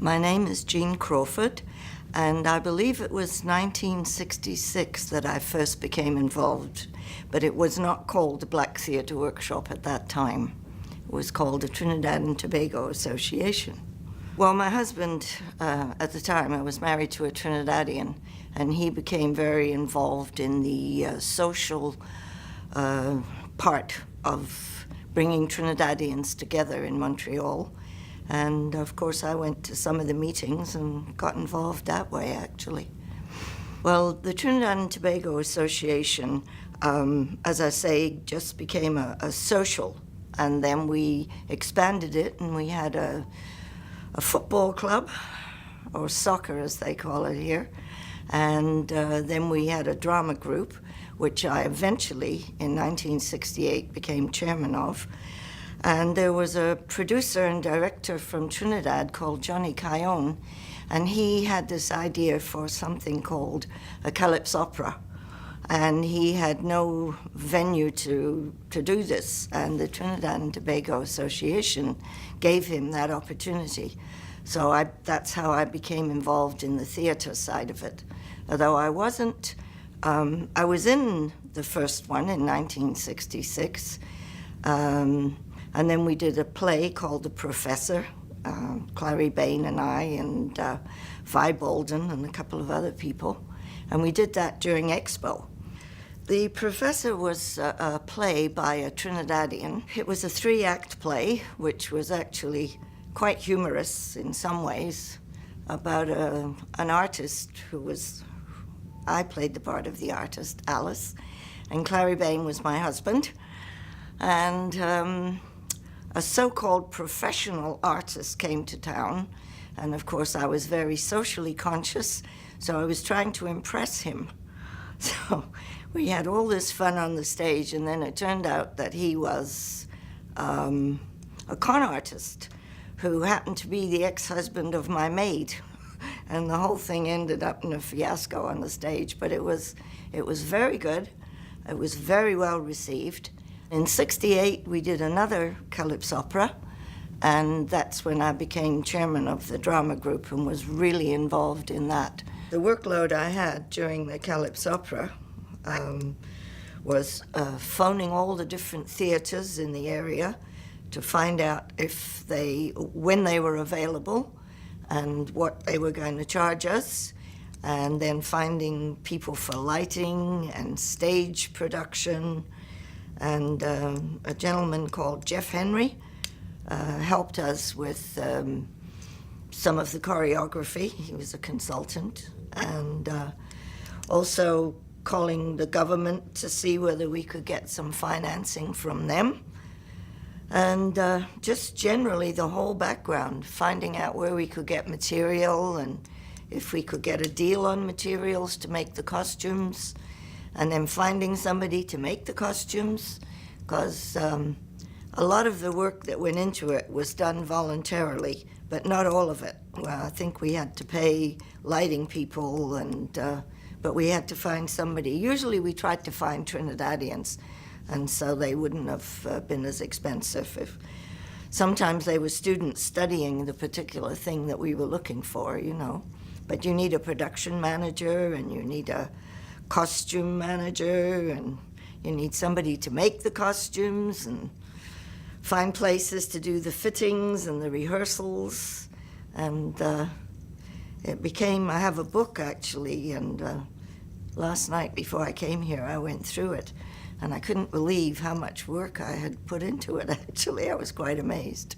My name is Jean Crawford, and I believe it was 1966 that I first became involved, but it was not called the Black Theatre Workshop at that time. It was called the Trinidad and Tobago Association. Well, my husband, at the time, I was married to a Trinidadian, and he became very involved in the social part of bringing Trinidadians together in Montreal. And of course, I went to some of the meetings and got involved that way, actually. Well, the Trinidad and Tobago Association, as I say, just became a social, and then we expanded it, and we had a football club, or soccer as they call it here, and then we had a drama group, which I eventually, in 1968, became chairman of. And there was a producer and director from Trinidad called Johnny Cayone, and he had this idea for something called a calypso opera. And he had no venue to do this, and the Trinidad and Tobago Association gave him that opportunity. So that's how I became involved in the theatre side of it. Although I wasn't, I was in the first one in 1966, and then we did a play called The Professor, Clary Bain and I, and Vi Bolden and a couple of other people. And we did that during Expo. The Professor was a play by a Trinidadian. It was a 3-act play, which was actually quite humorous in some ways, about an artist I played the part of the artist, Alice, and Clary Bain was my husband. And a so-called professional artist came to town, and of course I was very socially conscious, so I was trying to impress him. So we had all this fun on the stage, and then it turned out that he was a con artist who happened to be the ex-husband of my maid, and the whole thing ended up in a fiasco on the stage, but it was very good. It was very well received. In '68, we did another calypso opera, and that's when I became chairman of the drama group and was really involved in that. The workload I had during the calypso opera was phoning all the different theatres in the area to find out when they were available and what they were going to charge us, and then finding people for lighting and stage production. And a gentleman called Jeff Henry helped us with some of the choreography. He was a consultant, and also calling the government to see whether we could get some financing from them. And just generally the whole background, finding out where we could get material and if we could get a deal on materials to make the costumes, and then finding somebody to make the costumes, because a lot of the work that went into it was done voluntarily, but not all of it. Well, I think we had to pay lighting people, but we had to find somebody. Usually we tried to find Trinidadians, and so they wouldn't have been as expensive. Sometimes they were students studying the particular thing that we were looking for, But you need a production manager, and you need a costume manager, and you need somebody to make the costumes and find places to do the fittings and the rehearsals. And I have a book actually, and last night before I came here I went through it, and I couldn't believe how much work I had put into it actually. I was quite amazed.